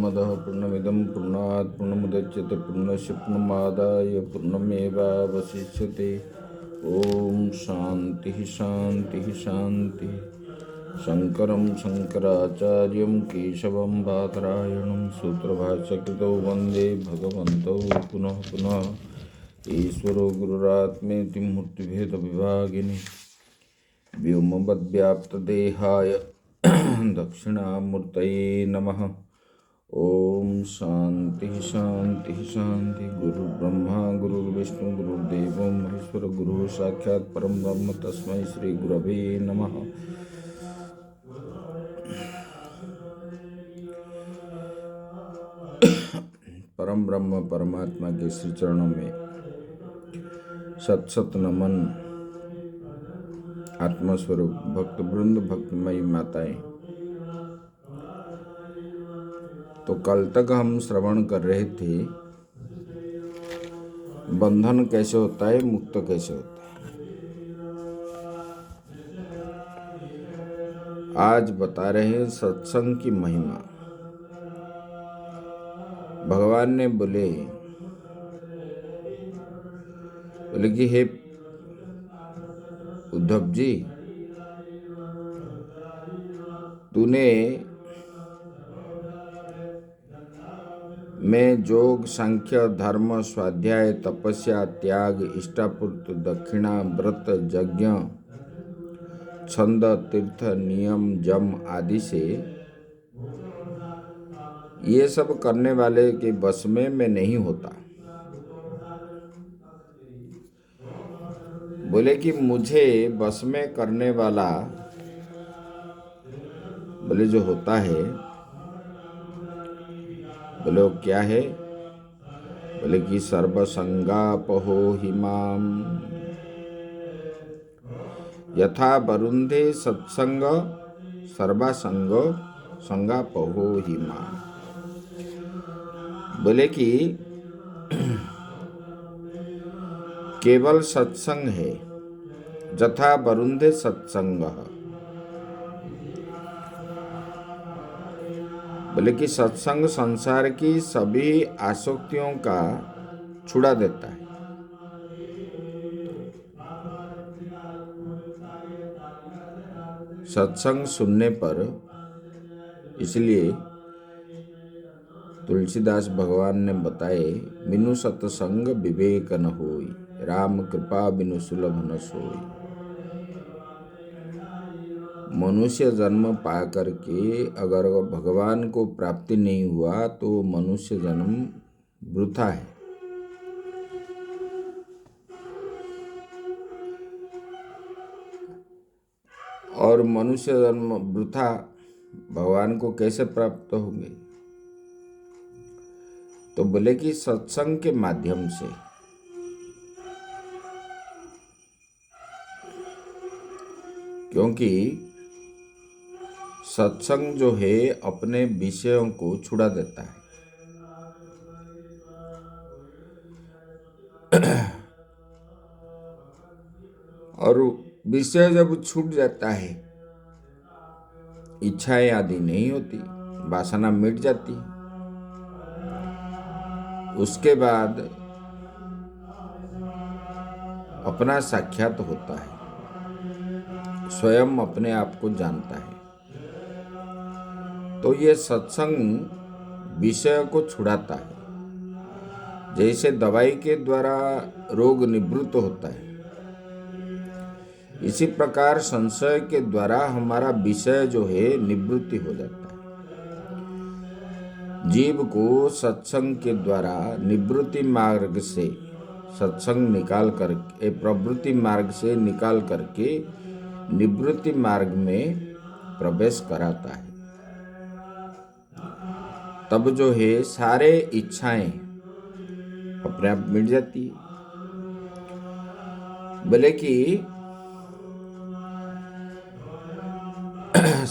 पूर्णमदः पूर्णमिदं पूर्णात् पूर्णमुदच्यते पूर्णस्य पूर्णमादाय पूर्णमेवावशिष्यते। ओम शांति शांति शांति। शंकरं शंकराचार्यं केशवं बादरायणं सूत्रभाष्यकृतौ वन्दे भगवन्तौ पुनः पुनः। ईश्वरो गुरुरात्मेति मूर्तिभेदविभागिनि व्योमवद्व्याप्तदेहाय दक्षिणामूर्तये नमः। ओम शांति शांति शांति। गुरुर्ब्रह्मा गुरुर्विष्णु गुरुर्देवो महेश्वर गुरु साक्षात् परम ब्रह्म तस्मै श्री गुरवे नमः। परम ब्रह्म परमात्मा के श्री चरणों में सत सत नमन। आत्मस्वरूप भक्त वृंद भक्तमयी माताएं, तो कल तक हम श्रवण कर रहे थे बंधन कैसे होता है, मुक्त कैसे होता है। आज बता रहे हैं सत्संग की महिमा। भगवान ने बोले कि हे उद्धव जी, तूने मैं योग सांख्य धर्म स्वाध्याय तपस्या त्याग इष्टापूर्त दक्षिणा व्रत यज्ञ छंद तीर्थ नियम जम आदि से ये सब करने वाले के बस में मैं नहीं होता। बोले कि मुझे बस में करने वाला बोले जो होता है, बोले वो क्या है? बोले कि सर्वसंगापहो हिमाम यथा वरुंधे सत्संग सर्वसंग संगापहो हिमाम। बोले कि केवल सत्संग है, यथा वरुंधे सत्संग। बोले कि सत्संग संसार की सभी आसक्तियों का छुड़ा देता है। सत्संग सुनने पर, इसलिए तुलसीदास भगवान ने बताए, बिनु सत्संग विवेक न होई, राम कृपा बिनु सुलभ न सोई। मनुष्य जन्म पा करके अगर भगवान को प्राप्ति नहीं हुआ तो मनुष्य जन्म वृथा है। और मनुष्य जन्म वृथा, भगवान को कैसे प्राप्त होंगे? तो बोले कि सत्संग के माध्यम से। क्योंकि सत्संग जो है अपने विषयों को छुड़ा देता है। और विषय जब छूट जाता है, इच्छाएं आदि नहीं होती, वासना मिट जाती, उसके बाद अपना साक्षात होता है, स्वयं अपने आप को जानता है। तो ये सत्संग विषय को छुड़ाता है। जैसे दवाई के द्वारा रोग निवृत्त होता है, इसी प्रकार संशय के द्वारा हमारा विषय जो है निवृत्ति हो जाता है। जीव को सत्संग के द्वारा निवृत्ति मार्ग से सत्संग निकाल करके, प्रवृत्ति मार्ग से निकाल करके निवृत्ति मार्ग में प्रवेश कराता है। तब जो है सारे इच्छाएं अपने आप मिट जाती है। बोले कि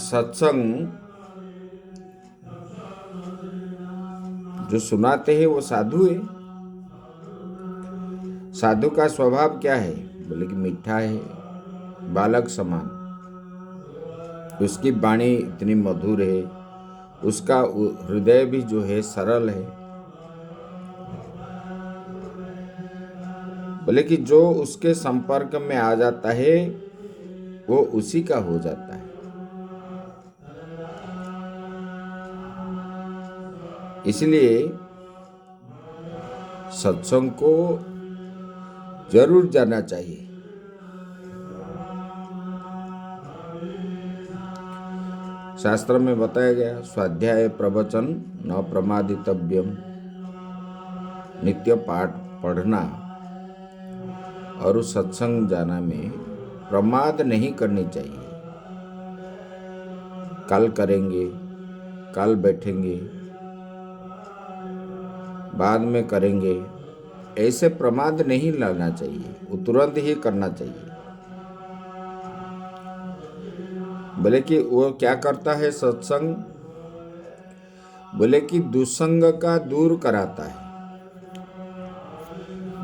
सत्संग जो सुनाते हैं वो साधु है। साधु का स्वभाव क्या है? बोले कि मीठा है, बालक समान। उसकी वाणी इतनी मधुर है, उसका हृदय भी जो है सरल है। बोले कि जो उसके संपर्क में आ जाता है वो उसी का हो जाता है। इसलिए सत्संग को जरूर जाना चाहिए। शास्त्र में बताया गया, स्वाध्याय प्रवचन न प्रमादितव्यम, नित्य पाठ पढ़ना और उस सत्संग जाना में प्रमाद नहीं करनी चाहिए। कल करेंगे, कल बैठेंगे, बाद में करेंगे, ऐसे प्रमाद नहीं लाना चाहिए, वो तुरंत ही करना चाहिए। बोले कि वो क्या करता है सत्संग? बोले कि दुसंग का दूर कराता है,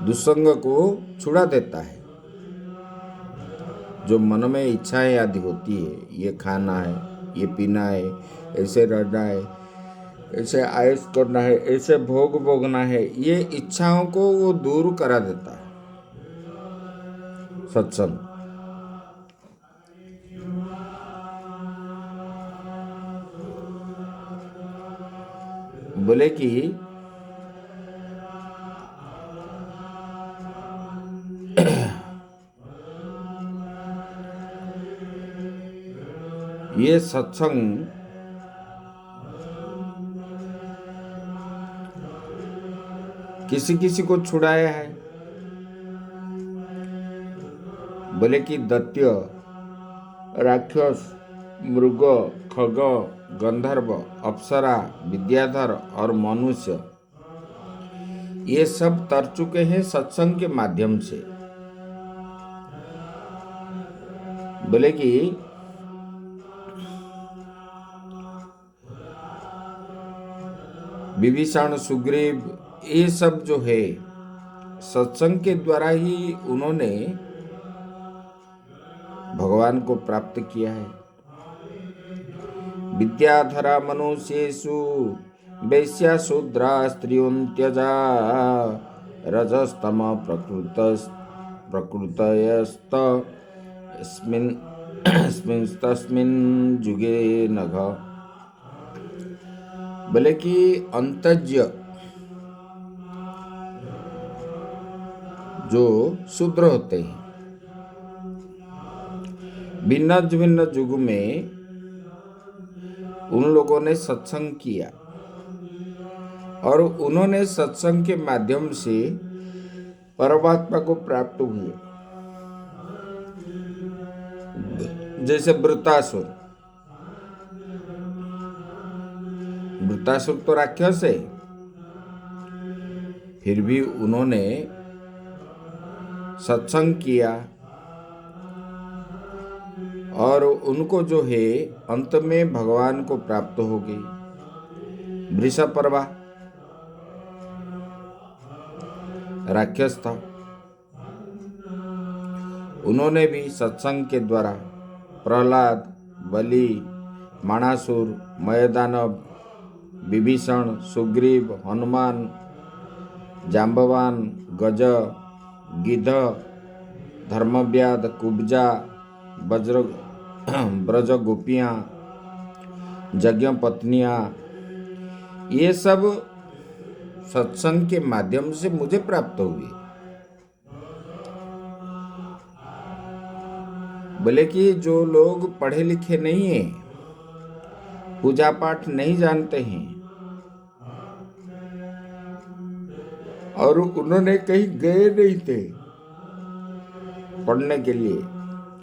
दुसंग को छुड़ा देता है। जो मन में इच्छाएं आदि होती है, ये खाना है, ये पीना है, ऐसे रहना है, ऐसे आयस करना है, ऐसे भोग भोगना है, ये इच्छाओं को वो दूर करा देता है सत्संग। बोले कि ये सत्संग किसी किसी को छुड़ाया है। बोले कि दैत्य, राक्षस, मृग, खग, गंधर्व, अप्सरा, विद्याधर और मनुष्य, ये सब तर चुके हैं सत्संग के माध्यम से। बोले कि विभीषण, सुग्रीव, ये सब जो है सत्संग के द्वारा ही उन्होंने भगवान को प्राप्त किया है। विद्याधरा मनुष्येषु वैश्या शूद्रा स्त्रियों रजस्तम प्रकृतयस्त तस्मिन् जुगे नघ। बोले कि अंतज्य जो शूद्र होते हैं, भिन्न भिन्न युग में उन लोगों ने सत्संग किया और उन्होंने सत्संग के माध्यम से परमात्मा को प्राप्त हुए। जैसे वृत्तासुर, वृत्तासुर तो राक्षस है, फिर भी उन्होंने सत्संग किया और उनको जो है अंत में भगवान को प्राप्त हो गई। वृषपर्वा राक्षस था, उन्होंने भी सत्संग के द्वारा प्रहलाद, बलि, माणासुर, मयदानव, विभीषण, सुग्रीव, हनुमान, जाम्बवान, गज, गिद्ध, धर्मव्याध, कुब्जा, ब्रज गोपियाँ, यज्ञ पत्नियाँ, ये सब सत्संग के माध्यम से मुझे प्राप्त हुए। बोले कि जो लोग पढ़े लिखे नहीं हैं, पूजा पाठ नहीं जानते हैं और उन्होंने कहीं गए नहीं थे पढ़ने के लिए,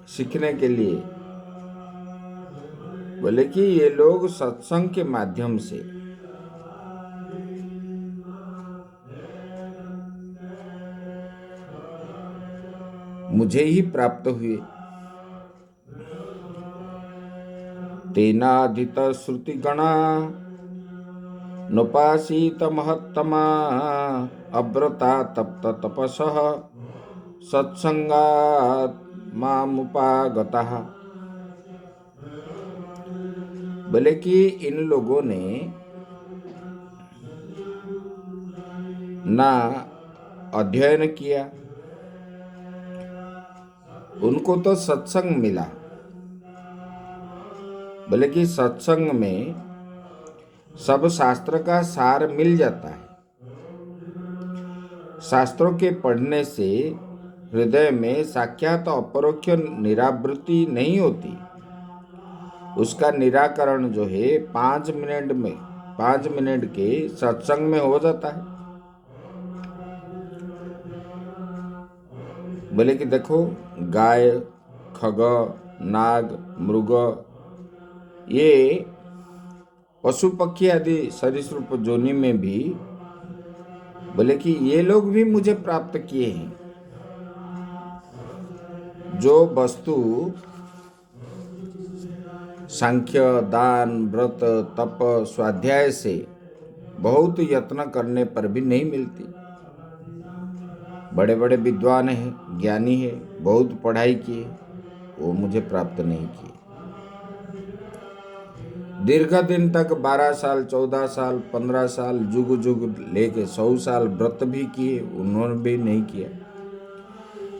सीखने के लिए, बोले कि ये लोग सत्संग के माध्यम से मुझे ही प्राप्त हुए। तेनाधित श्रुति गणा नुपासीत महत्तमा अव्रता तप्त तपसः सत्संगात् मामुपागतः। बोले कि इन लोगों ने ना अध्ययन किया, उनको तो सत्संग मिला। बोले कि सत्संग में सब शास्त्र का सार मिल जाता है। शास्त्रों के पढ़ने से हृदय में साक्षात अपरोक्ष निरावृत्ति नहीं होती, उसका निराकरण जो है 5 मिनट के सत्संग में हो जाता है। बोले कि देखो, गाय, खग, नाग, मृग, ये पशु पक्षी आदि सरीसृप जोनि में भी, बोले कि ये लोग भी मुझे प्राप्त किए हैं। जो वस्तु सांख्य, दान, व्रत, तप, स्वाध्याय से बहुत यत्न करने पर भी नहीं मिलती। बड़े बड़े विद्वान हैं, ज्ञानी है, बहुत पढ़ाई किए, वो मुझे प्राप्त नहीं किए। दीर्घ दिन तक 12 साल, 14 साल, 15 साल, जुग जुग लेके 100 साल व्रत भी किए, उन्होंने भी नहीं किया।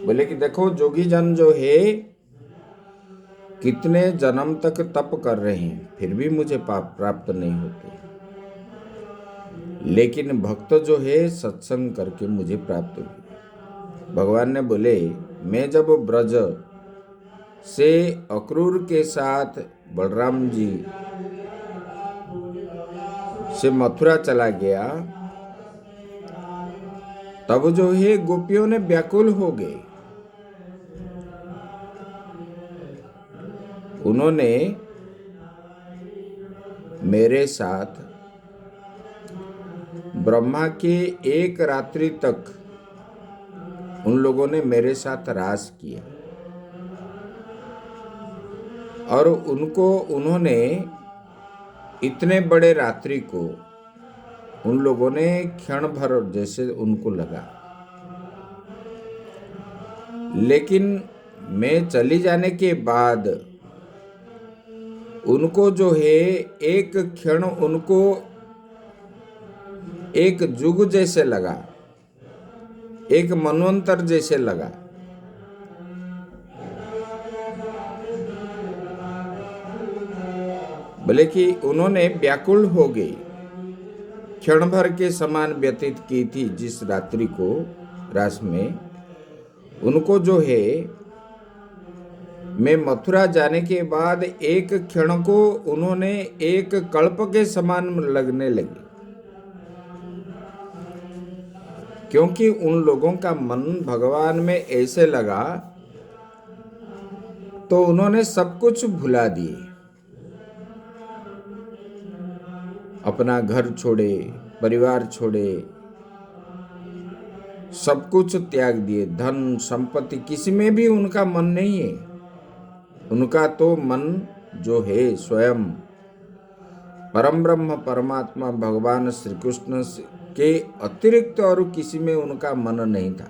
बोले कि देखो, जोगी जन जो है कितने जन्म तक तप कर रहे हैं, फिर भी मुझे प्राप्त नहीं होते, लेकिन भक्त जो है सत्संग करके मुझे प्राप्त हुए। भगवान ने बोले, मैं जब ब्रज से अक्रूर के साथ बलराम जी से मथुरा चला गया, तब जो है गोपियों ने व्याकुल हो गए। उन्होंने मेरे साथ ब्रह्मा के एक रात्रि तक उन लोगों ने मेरे साथ रास किया, और उन्होंने इतने बड़े रात्रि को उन लोगों ने क्षण भर जैसे उनको लगा। लेकिन मैं चली जाने के बाद उनको जो है एक क्षण उनको एक युग जैसे लगा, एक मनवंतर जैसे लगा। बोले कि उन्होंने व्याकुल हो गए, क्षण भर के समान व्यतीत की थी जिस रात्रि को रास में, उनको जो है मैं मथुरा जाने के बाद एक क्षण को उन्होंने एक कल्प के समान लगने लगे, क्योंकि उन लोगों का मन भगवान में ऐसे लगा, तो उन्होंने सब कुछ भुला दिए, अपना घर छोड़े, परिवार छोड़े, सब कुछ त्याग दिए। धन संपत्ति किसी में भी उनका मन नहीं है। उनका तो मन जो है स्वयं परम ब्रह्म परमात्मा भगवान श्री कृष्ण के अतिरिक्त और किसी में उनका मन नहीं था।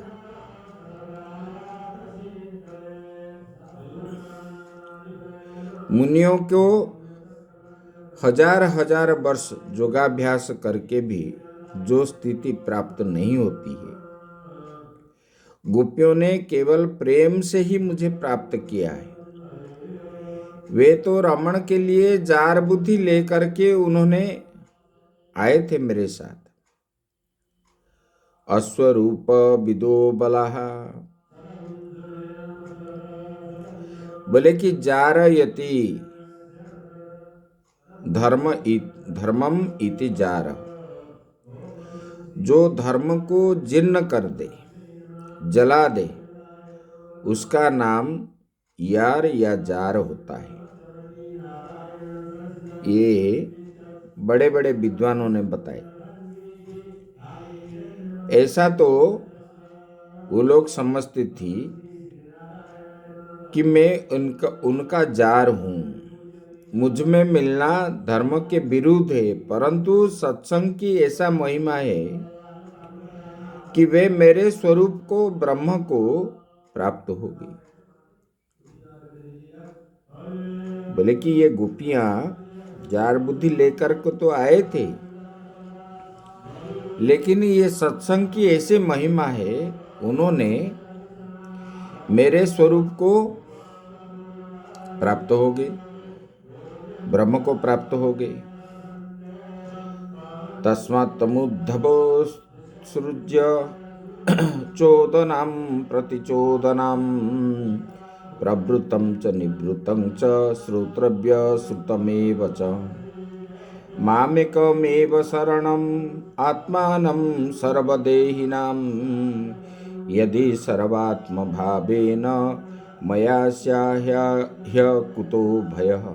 मुनियों को हजार हजार वर्ष योगाभ्यास करके भी जो स्थिति प्राप्त नहीं होती है, गोपियों ने केवल प्रेम से ही मुझे प्राप्त किया है। वे तो रमण के लिए जार बुद्धि लेकर के उन्होंने आए थे मेरे साथ। अश्वरूप विदो बलाह, बोले कि जारयति धर्मम इति जार, जो धर्म को जीर्ण कर दे, जला दे, उसका नाम यार या जार होता है। ये बड़े बड़े विद्वानों ने बताए। ऐसा तो वो लोग समझती थी कि मैं उनका जार हूं, मुझ में मिलना धर्म के विरुद्ध है, परंतु सत्संग की ऐसा महिमा है कि वे मेरे स्वरूप को, ब्रह्म को प्राप्त होगी। बोले कि ये गोपियां जार बुद्धि लेकर को तो आए थे, लेकिन ये सत्संग की ऐसी महिमा है, उन्होंने मेरे स्वरूप को प्राप्त हो गए, ब्रह्म को प्राप्त हो गए। तस्मात् तमुद्धवो सृज्य चोदनां प्रतिचोदनां प्रवृत्तं च निवृत्तं च श्रोत्रव्य श्रुतमेव च मामेकमेव शरणम् आत्मानं सर्वदेहिनां यदि सर्वात्मभावेन मया स्याह्य कुतो भयः।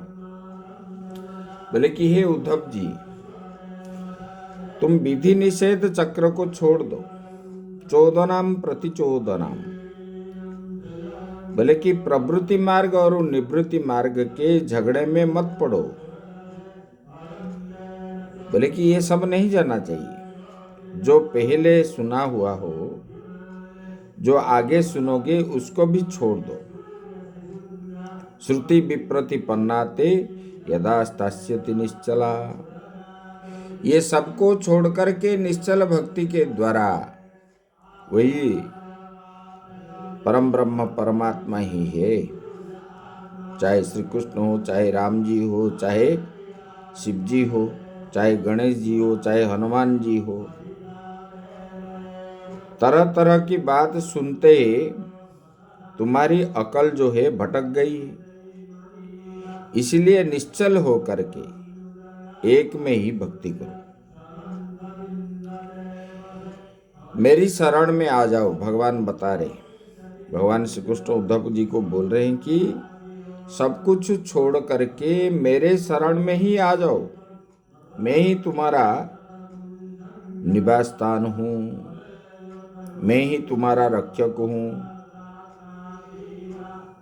बोले कि हे उद्धव जी, तुम विधि निषेध चक्र को छोड़ दो, चोदनाम प्रतिचोदनाम। बोले कि प्रवृत्ति मार्ग और निवृत्ति मार्ग के झगड़े में मत पड़ो। बोले कि ये सब नहीं जाना चाहिए। जो पहले सुना हुआ हो, जो आगे सुनोगे, उसको भी छोड़ दो। श्रुति विप्रतिपन्नाते यदा स्थास्यति निश्चला। ये सबको छोड़ करके निश्चल भक्ति के द्वारा वही परम ब्रह्म परमात्मा ही है। चाहे श्री कृष्ण हो, चाहे राम जी हो, चाहे शिव जी हो, चाहे गणेश जी हो, चाहे हनुमान जी हो, तरह तरह की बात सुनते तुम्हारी अकल जो है भटक गई है। इसलिए निश्चल हो करके एक में ही भक्ति करो, मेरी शरण में आ जाओ। भगवान बता रहे, भगवान श्री कृष्ण उद्धव जी को बोल रहे हैं कि सब कुछ छोड़ करके मेरे शरण में ही आ जाओ। मैं ही तुम्हारा निवास स्थान हूं, मैं ही तुम्हारा रक्षक हूं।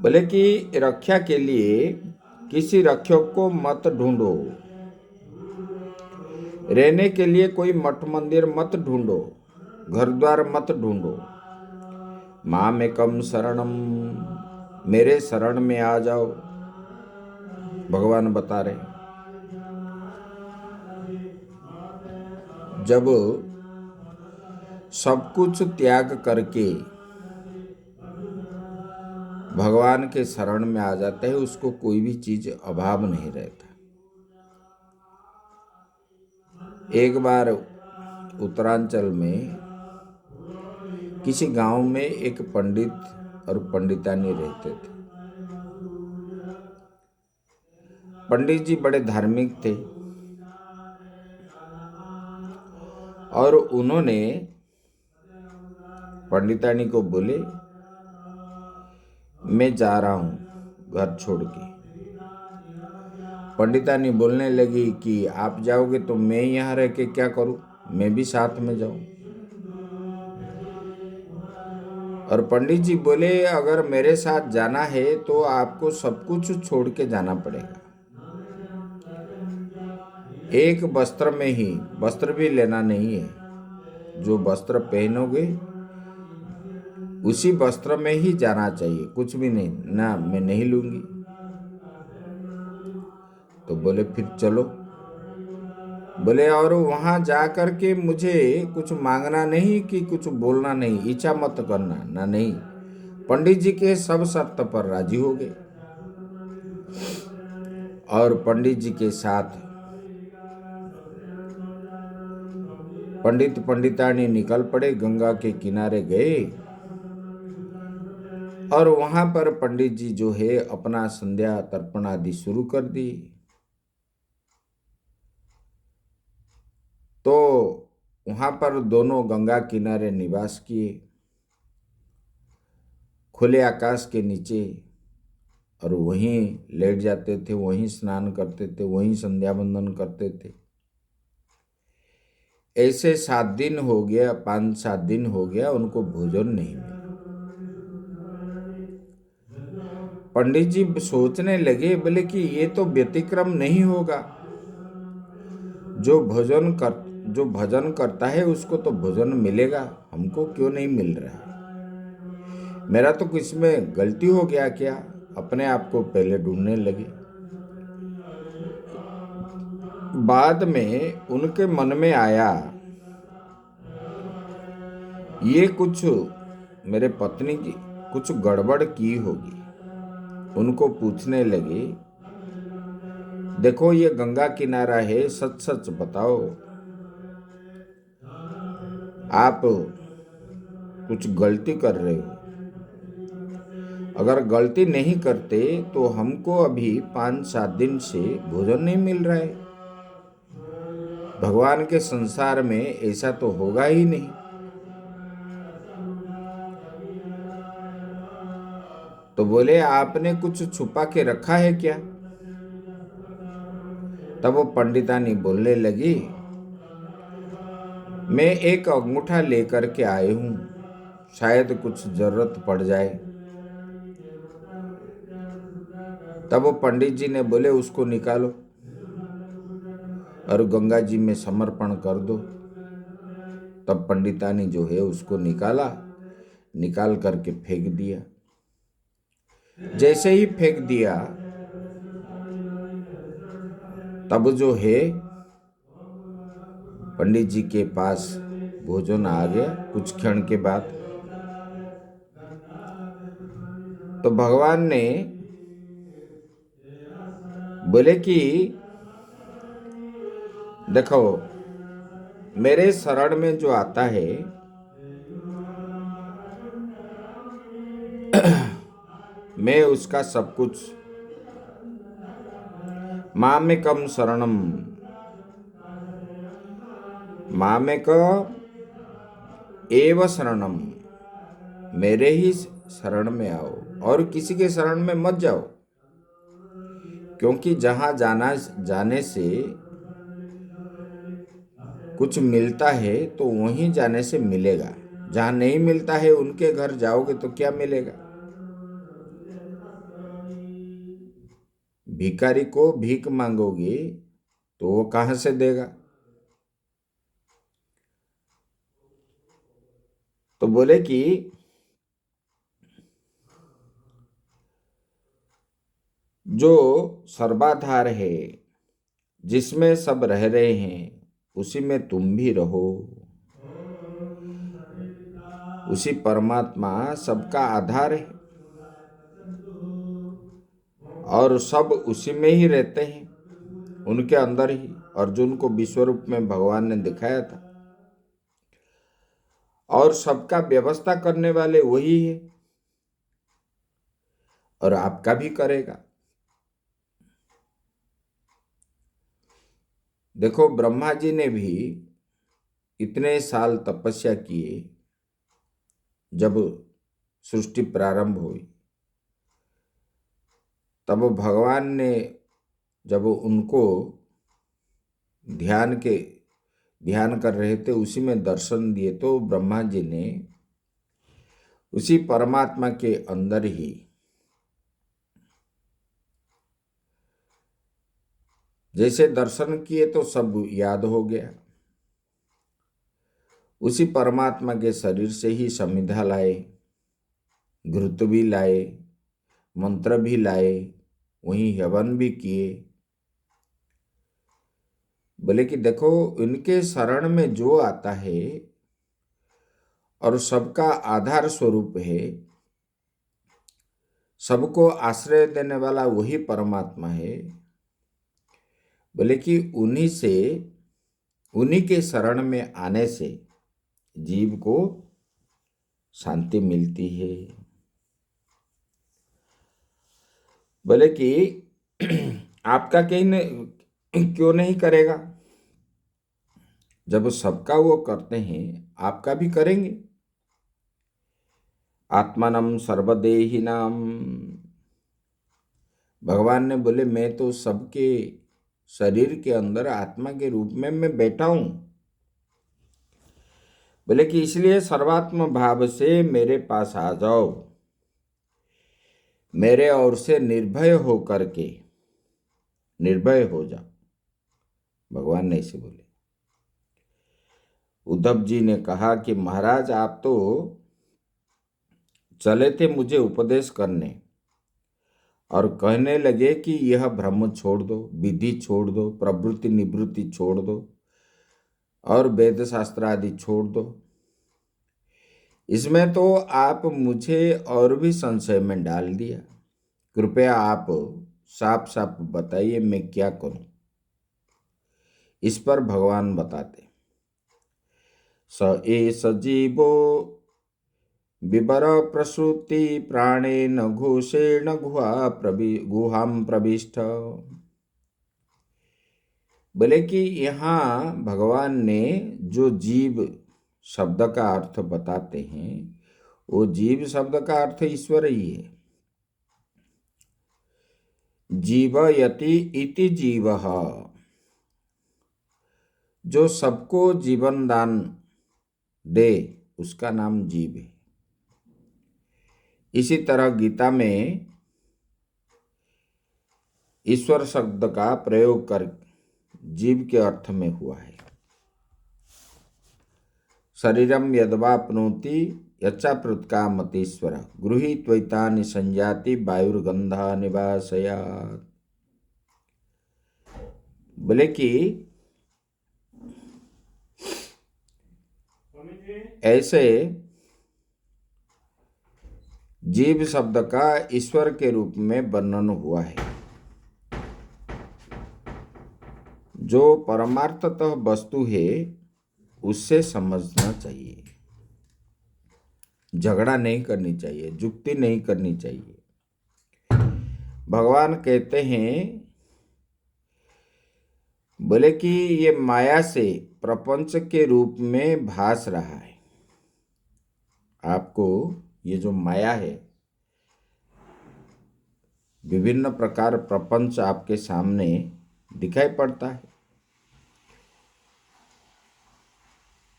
बोले कि रक्षा के लिए किसी रक्षक को मत ढूंढो, रहने के लिए कोई मठ मंदिर मत ढूंढो, घर द्वार मत ढूंढो। मामेकम शरणम, मेरे शरण में आ जाओ। भगवान बता रहे, जब सब कुछ त्याग करके भगवान के शरण में आ जाता है, उसको कोई भी चीज अभाव नहीं रहता। एक बार उत्तरांचल में किसी गांव में एक पंडित और पंडितानी रहते थे। पंडित जी बड़े धार्मिक थे और उन्होंने पंडितानी को बोले, मैं जा रहा हूं घर छोड़ के। पंडितानी बोलने लगी कि आप जाओगे तो मैं यहां रह के क्या करूं, मैं भी साथ में जाऊं। और पंडित जी बोले, अगर मेरे साथ जाना है तो आपको सब कुछ छोड़ के जाना पड़ेगा। एक वस्त्र में ही, वस्त्र भी लेना नहीं है, जो वस्त्र पहनोगे उसी वस्त्र में ही जाना चाहिए, कुछ भी नहीं। ना मैं नहीं लूंगी। तो बोले फिर चलो। बोले और वहां जा करके मुझे कुछ मांगना नहीं कि कुछ बोलना नहीं, इच्छा मत करना ना। नहीं, पंडित जी के सब शर्त पर राजी हो गए और पंडित जी के साथ पंडित पंडितानी निकल पड़े, गंगा के किनारे गए और वहां पर पंडित जी जो है अपना संध्या तर्पण आदि शुरू कर दी। तो वहां पर दोनों गंगा किनारे निवास किए, खुले आकाश के नीचे, और वहीं लेट जाते थे, वहीं स्नान करते थे, वहीं संध्या वंदन करते थे। ऐसे 7 दिन हो गया, 5-7 दिन हो गया, उनको भोजन नहीं मिला। पंडित जी सोचने लगे, बोले कि ये तो व्यतिक्रम नहीं होगा। जो भजन करता है उसको तो भोजन मिलेगा, हमको क्यों नहीं मिल रहा है? मेरा तो कुछ में गलती हो गया क्या? अपने आप को पहले ढूंढने लगे। बाद में उनके मन में आया ये कुछ मेरे पत्नी की कुछ गड़बड़ की होगी। उनको पूछने लगे, देखो ये गंगा किनारा है, सच सच बताओ, आप कुछ गलती कर रहे हो? अगर गलती नहीं करते तो हमको अभी 5-7 दिन से भोजन नहीं मिल रहा है। भगवान के संसार में ऐसा तो होगा ही नहीं। तो बोले, आपने कुछ छुपा के रखा है क्या? तब वो पंडितानी बोलने लगी, मैं एक अंगूठा लेकर के आए हूं, शायद कुछ जरूरत पड़ जाए। तब वो पंडित जी ने बोले, उसको निकालो और गंगा जी में समर्पण कर दो। तब पंडितानी जो है उसको निकाल करके फेंक दिया। जैसे ही फेंक दिया तब जो है पंडित जी के पास भोजन आ गया कुछ क्षण के बाद। तो भगवान ने बोले कि देखो, मेरे शरण में जो आता है मैं उसका सब कुछ, मामेकम शरणम, मामेक एव शरणम, मेरे ही शरण में आओ और किसी के शरण में मत जाओ। क्योंकि जहां जाने से कुछ मिलता है तो वहीं जाने से मिलेगा, जहां नहीं मिलता है उनके घर जाओगे तो क्या मिलेगा? भिखारी को भीख मांगोगे तो वो कहां से देगा? तो बोले कि जो सर्वाधार है, जिसमें सब रह रहे हैं, उसी में तुम भी रहो। उसी परमात्मा सबका आधार है और सब उसी में ही रहते हैं, उनके अंदर ही। अर्जुन को विश्व रूप में भगवान ने दिखाया था और सबका व्यवस्था करने वाले वही है और आपका भी करेगा। देखो, ब्रह्मा जी ने भी इतने साल तपस्या किए, जब सृष्टि प्रारंभ हुई तब भगवान ने जब उनको ध्यान कर रहे थे, उसी में दर्शन दिए, तो ब्रह्मा जी ने उसी परमात्मा के अंदर ही जैसे दर्शन किए तो सब याद हो गया। उसी परमात्मा के शरीर से ही समिधा लाए, घृत भी लाए, मंत्र भी लाए, वहीं हवन भी किए। बोले कि देखो, इनके शरण में जो आता है और सबका आधार स्वरूप है, सबको आश्रय देने वाला वही परमात्मा है। बोले कि उन्हीं के शरण में आने से जीव को शांति मिलती है। बोले कि आपका क्यों नहीं करेगा? जब सबका वो करते हैं, आपका भी करेंगे। आत्मानम सर्वदेहिनाम, भगवान ने बोले मैं तो सबके शरीर के अंदर आत्मा के रूप में मैं बैठा हूं। बोले कि इसलिए सर्वात्म भाव से मेरे पास आ जाओ, मेरे ओर से निर्भय हो करके निर्भय हो जाओ। भगवान ने ऐसे बोले। उद्धव जी ने कहा कि महाराज, आप तो चले थे मुझे उपदेश करने और कहने लगे कि यह भ्रम छोड़ दो, विधि छोड़ दो, प्रवृत्ति निवृत्ति छोड़ दो और वेद शास्त्र आदि छोड़ दो। इसमें तो आप मुझे और भी संशय में डाल दिया। कृपया आप साफ साफ बताइए मैं क्या करूं। इस पर भगवान बताते, स एष जीवो विवर प्रसूति प्राणेन घोषेण गुहां प्रविष्ट। बोले कि यहाँ भगवान ने जो जीव शब्द का अर्थ बताते हैं, वो जीव शब्द का अर्थ ईश्वर ही है। जीवयति इति जीवः, जो सबको जीवन दान दे उसका नाम जीव है। इसी तरह गीता में ईश्वर शब्द का प्रयोग कर जीव के अर्थ में हुआ है। शरीरम यद्वाप्नोति यच्चाप्युत्कामतीश्वर गृहीत्वैतानि संयाति वायुर्गंधा निवासयात्। बोले कि ऐसे जीव शब्द का ईश्वर के रूप में वर्णन हुआ है। जो परमार्थतः वस्तु है उससे समझना चाहिए, झगड़ा नहीं करनी चाहिए, जुक्ति नहीं करनी चाहिए। भगवान कहते हैं, बोले कि ये माया से प्रपंच के रूप में भास रहा है। आपको ये जो माया है, विभिन्न प्रकार प्रपंच आपके सामने दिखाई पड़ता है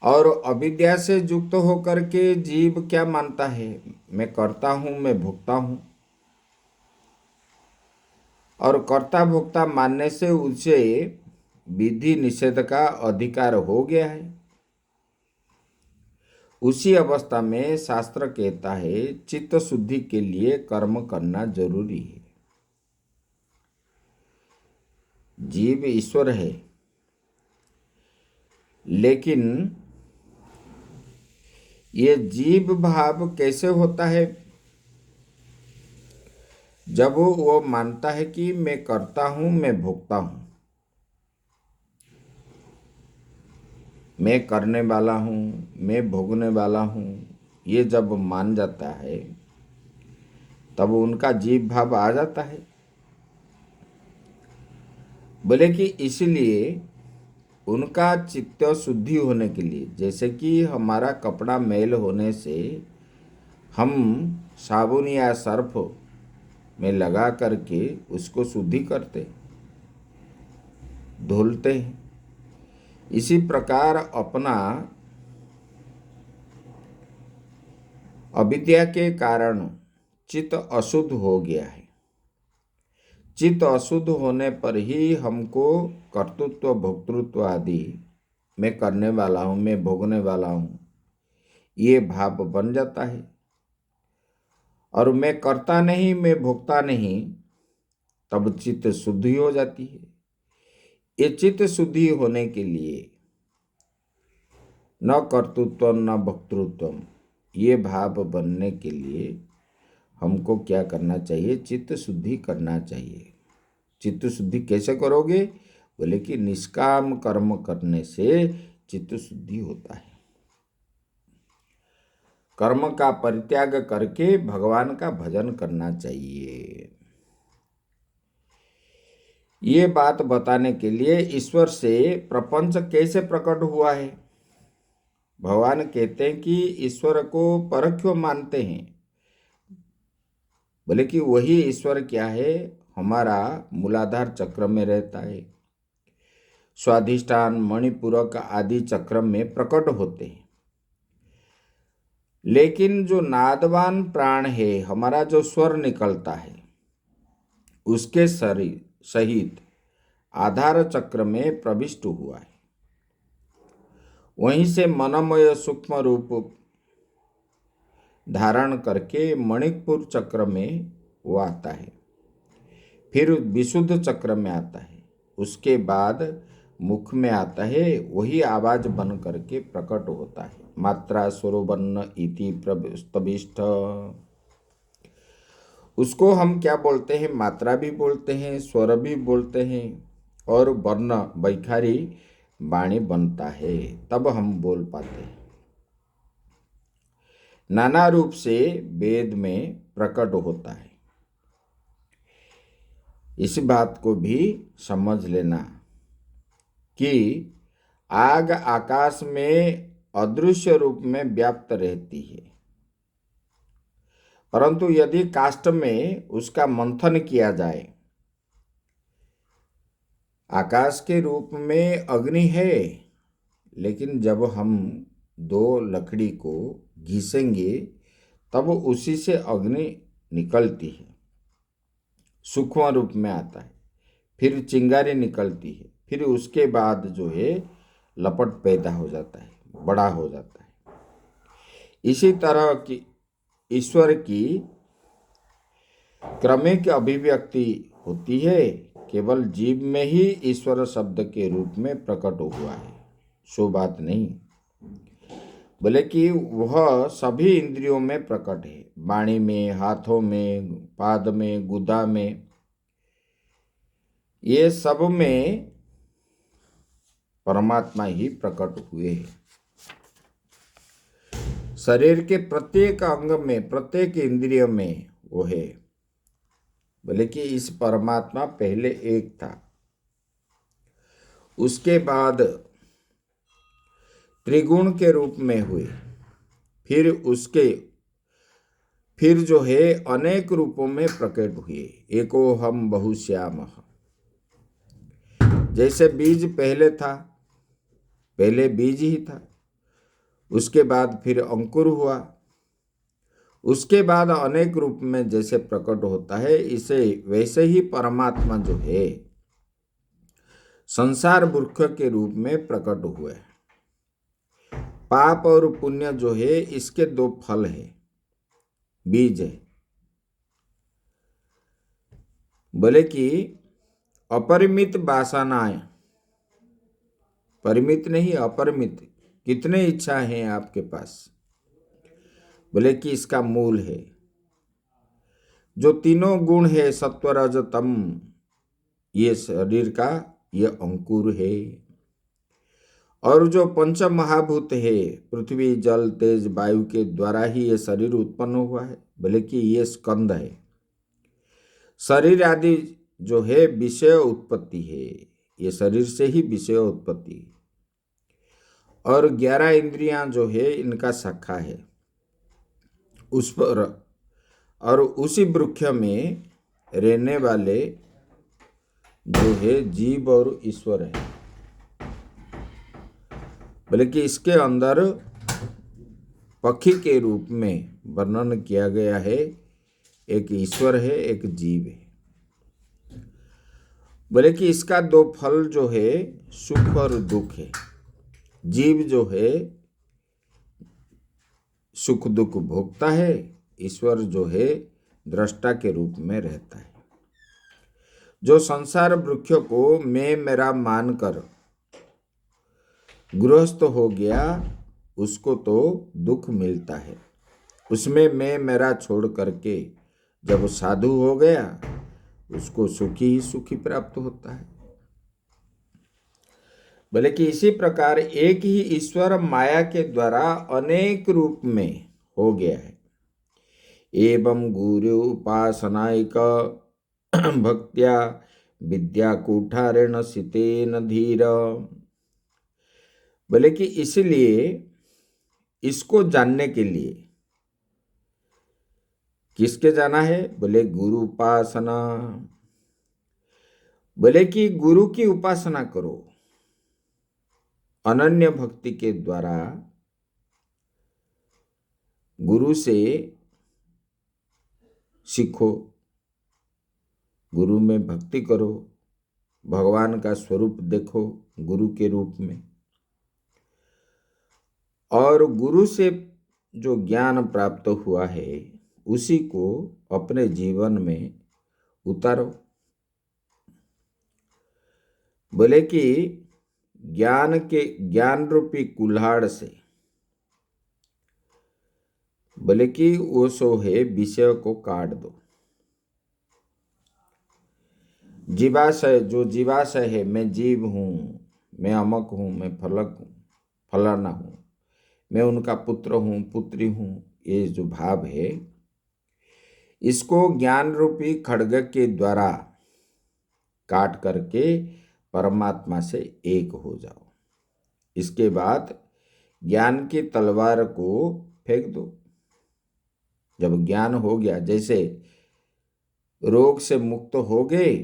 और अविद्या से युक्त होकर के जीव क्या मानता है, मैं करता हूं, मैं भोगता हूं। और कर्ता भोक्ता मानने से उसे विधि निषेध का अधिकार हो गया है। उसी अवस्था में शास्त्र कहता है चित्त शुद्धि के लिए कर्म करना जरूरी है। जीव ईश्वर है, लेकिन ये जीव भाव कैसे होता है? जब वो मानता है कि मैं करता हूं, मैं भोगता हूं, मैं करने वाला हूं, मैं भोगने वाला हूं, ये जब मान जाता है तब उनका जीव भाव आ जाता है। बोले कि इसलिए उनका चित्त शुद्धि होने के लिए, जैसे कि हमारा कपड़ा मैल होने से हम साबुन या सर्फ में लगा करके उसको शुद्धि करते, धुलते हैं, इसी प्रकार अपना अविद्या के कारण चित्त अशुद्ध हो गया है। चित्त अशुद्ध होने पर ही हमको कर्तृत्व भोक्तृत्व आदि, मैं करने वाला हूं, मैं भोगने वाला हूं, ये भाव बन जाता है। और मैं करता नहीं, मैं भोगता नहीं, तब चित्त शुद्धि हो जाती है। ये चित्त शुद्धि होने के लिए न कर्तृत्व न भोक्तृत्व, ये भाव बनने के लिए हमको क्या करना चाहिए? चित्त शुद्धि करना चाहिए। चित्त शुद्धि कैसे करोगे? बोले कि निष्काम कर्म करने से चित्त शुद्धि होता है। कर्म का परित्याग करके भगवान का भजन करना चाहिए। ये बात बताने के लिए ईश्वर से प्रपंच कैसे प्रकट हुआ है। भगवान कहते हैं कि ईश्वर को पर क्यों मानते हैं? बोले कि वही ईश्वर क्या है, हमारा मूलाधार चक्र में रहता है, स्वाधिष्ठान मणिपूरक आदि चक्र में प्रकट होते हैं। लेकिन जो नादवान प्राण है, हमारा जो स्वर निकलता है, उसके शरीर सहित आधार चक्र में प्रविष्ट हुआ है। वहीं से मनमय सूक्ष्म रूप धारण करके मणिपुर चक्र में वो आता है। फिर विशुद्ध चक्र में आता है, उसके बाद मुख में आता है, वही आवाज बन करके प्रकट होता है। मात्रा स्वरोवर्ण इति प्रविष्ट, उसको हम क्या बोलते हैं? मात्रा भी बोलते हैं, स्वर भी बोलते हैं, और वर्ण वैखारी वाणी बनता है, तब हम बोल पाते हैं। नाना रूप से वेद में प्रकट होता है। इस बात को भी समझ लेना कि आग आकाश में अदृश्य रूप में व्याप्त रहती है, परंतु यदि काष्ठ में उसका मंथन किया जाए, आकाश के रूप में अग्नि है, लेकिन जब हम दो लकड़ी को घिसेंगे तब उसी से अग्नि निकलती है, सूक्ष्म रूप में आता है, फिर चिंगारी निकलती है, फिर उसके बाद जो है लपट पैदा हो जाता है, बड़ा हो जाता है। इसी तरह की ईश्वर की क्रमिक अभिव्यक्ति होती है, केवल जीव में ही ईश्वर शब्द के रूप में प्रकट हुआ है, सो बात नहीं। बोले कि वह सभी इंद्रियों में प्रकट है, वाणी में, हाथों में, पाद में, गुदा में, ये सब में परमात्मा ही प्रकट हुए हैं। शरीर के प्रत्येक अंग में, प्रत्येक इंद्रिय में वो है। बोले कि इस परमात्मा पहले एक था, उसके बाद त्रिगुण के रूप में हुए, फिर जो है अनेक रूपों में प्रकट हुए। एको हम बहुश्यामः, जैसे बीज पहले था, पहले बीज ही था, उसके बाद फिर अंकुर हुआ, उसके बाद अनेक रूप में जैसे प्रकट होता है, इसे वैसे ही परमात्मा जो है संसार वृक्ष के रूप में प्रकट हुए। पाप और पुण्य जो है इसके दो फल है, बीज है। बोले कि अपरिमित वासनाएं, परिमित नहीं अपरिमित, कितने इच्छा हैं आपके पास? बोले कि इसका मूल है जो तीनों गुण है, सत्व रज तम, ये शरीर का ये अंकुर है। और जो पंच महाभूत है, पृथ्वी जल तेज वायु के द्वारा ही ये शरीर उत्पन्न हुआ है। बोले कि ये स्कंद है। शरीर आदि जो है विषय उत्पत्ति है, ये शरीर से ही विषय उत्पत्ति है। और 11 इंद्रियां जो है इनका शाखा है उस पर, और उसी वृक्ष में रहने वाले जो है जीव और ईश्वर है। बोले कि इसके अंदर पक्षी के रूप में वर्णन किया गया है, एक ईश्वर है, एक जीव है। बोले कि इसका दो फल जो है सुख और दुख है। जीव जो है सुख दुख भोगता है, ईश्वर जो है दृष्टा के रूप में रहता है। जो संसार वृक्ष को मैं मेरा मानकर गृहस्थ हो गया, उसको तो दुख मिलता है। उसमें मैं मेरा छोड़ करके जब साधु हो गया, उसको सुखी ही सुखी प्राप्त होता है। बोले कि इसी प्रकार एक ही ईश्वर माया के द्वारा अनेक रूप में हो गया है। एवं गुरु उपासनाइक भक्त्या विद्या कुठारेण सितेन धीर। बोले कि इसलिए इसको जानने के लिए किसके जाना है? बोले गुरु उपासना। बोले कि गुरु की उपासना करो, अनन्य भक्ति के द्वारा गुरु से सीखो, गुरु में भक्ति करो, भगवान का स्वरूप देखो गुरु के रूप में, और गुरु से जो ज्ञान प्राप्त हुआ है उसी को अपने जीवन में उतारो। बोले कि ज्ञान रूपी कुल्हाड़ से, बोले कि वो सो है विषय को काट दो। जीवाशय, जो जीवाशय है, मैं जीव हूँ, मैं अमक हूँ, मैं फलक हूँ, फलाना हूँ, मैं उनका पुत्र हूँ, पुत्री हूँ, ये जो भाव है, इसको ज्ञान रूपी खड्ग के द्वारा काट करके परमात्मा से एक हो जाओ। इसके बाद ज्ञान की तलवार को फेंक दो। जब ज्ञान हो गया, जैसे रोग से मुक्त हो गए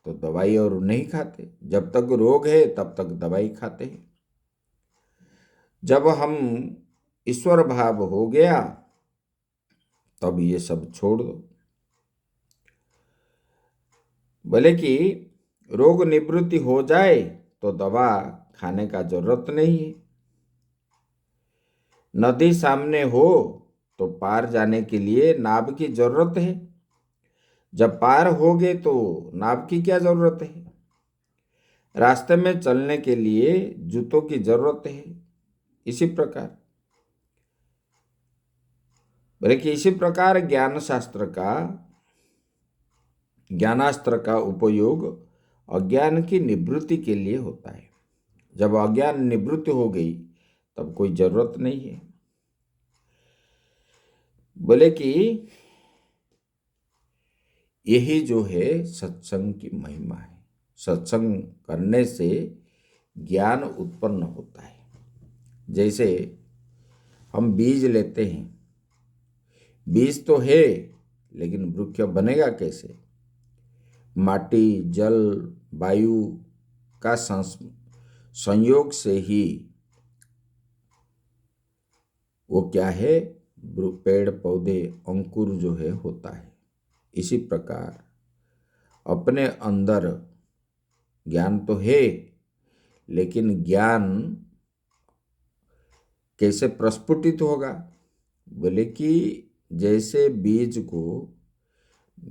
तो दवाई और नहीं खाते, जब तक रोग है तब तक दवाई खाते हैं। जब हम ईश्वर भाव हो गया तब ये सब छोड़ दो। बोले कि रोग निवृत्ति हो जाए तो दवा खाने का जरूरत नहीं है। नदी सामने हो तो पार जाने के लिए नाव की जरूरत है, जब पार हो गए तो नाव की क्या जरूरत है। रास्ते में चलने के लिए जूतों की जरूरत है। इसी प्रकार, बोले कि इसी प्रकार ज्ञानास्त्र का उपयोग अज्ञान की निवृत्ति के लिए होता है। जब अज्ञान निवृत्ति हो गई तब कोई जरूरत नहीं है। बोले कि यही जो है सत्संग की महिमा है। सत्संग करने से ज्ञान उत्पन्न होता है। जैसे हम बीज लेते हैं, बीज तो है लेकिन वृक्ष बनेगा कैसे? माटी, जल, वायु का संयोग से ही वो क्या है, पेड़ पौधे, अंकुर जो है होता है। इसी प्रकार अपने अंदर ज्ञान तो है, लेकिन ज्ञान कैसे प्रस्फुटित होगा? बोले कि जैसे बीज को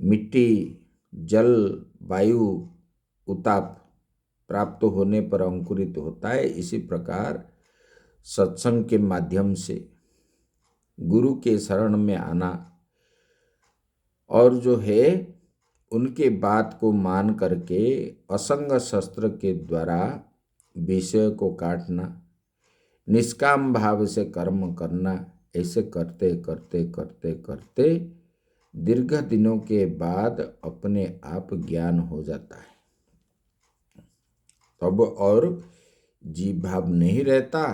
मिट्टी, जल, वायु, उताप प्राप्त होने पर अंकुरित होता है, इसी प्रकार सत्संग के माध्यम से गुरु के शरण में आना और जो है उनके बात को मान करके असंग शस्त्र के द्वारा विषय को काटना, निष्काम भाव से कर्म करना, ऐसे करते करते करते करते दीर्घ दिनों के बाद अपने आप ज्ञान हो जाता है। तब और जीव भाव नहीं रहता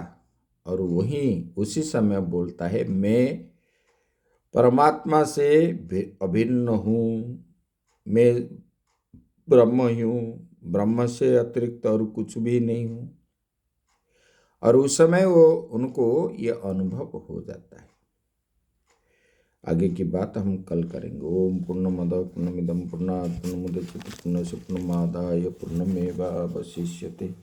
और वही उसी समय बोलता है, मैं परमात्मा से अभिन्न हूँ, मैं ब्रह्म हूँ, ब्रह्म से अतिरिक्त और कुछ भी नहीं हूँ। और उस समय वो उनको ये अनुभव हो जाता है। आगे की बात हम कल करेंगे। ओम पूर्णमद पूर्णमिदं पूर्णात् पूर्णमुदच्यते पूर्णस्य पूर्णमादाय पूर्णमेवावशिष्यते।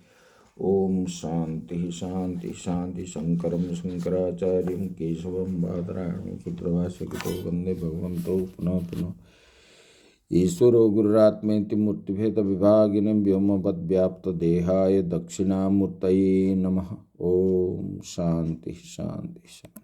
ओम शांति शांति शांति। शंकरं शंकराचार्यं केशवं बादरायणं सूत्रभाष्यकृतो वन्दे भगवन्तो पुनः पुनः। ईश्वरो गुरुरात्मेति मूर्तिभेदविभागिने व्योमवद्व्याप्तदेहाय दक्षिणामूर्तये नमः। ओम शांति शांति शांति।